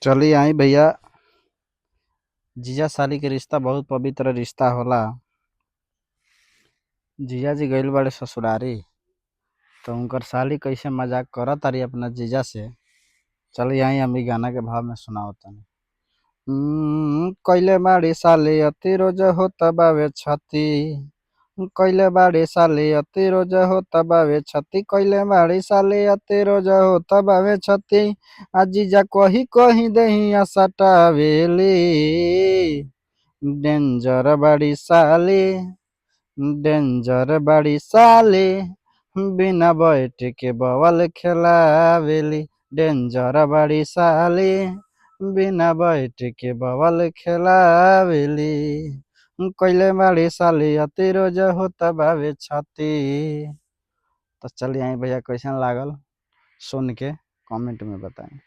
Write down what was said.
चली आई भैया। जीजा साली के रिश्ता बहुत पवित्र रिश्ता होला। जीजा जी गइल बाड़े ससुरारी, तो उनकर साली कैसे मजाक करत तारी अपना जीजा से। चली आई अम्मी गाना के भाव में सुनाओ तनी। कइले बाड़ी साली अति रोज होत बावे छती। कइले बाड़ी साली अति रोज होत बावे छती। कइले बाड़ी साली अति रोज होत बावे छती। आ जीजा कही कही दहिया सटावेली। डेंजर बाड़ी साली, डेंजर बाड़ी साली, बिना बैठ के बवल खेलावेली। डेंजर बाड़ी साली, बिना बैठ के बवल खेलावेली। कइले बाड़ी साली अति रोज होत बावे छती। तो चलिए आई भैया, कैसन लागल सुन के कमेंट में बताएं।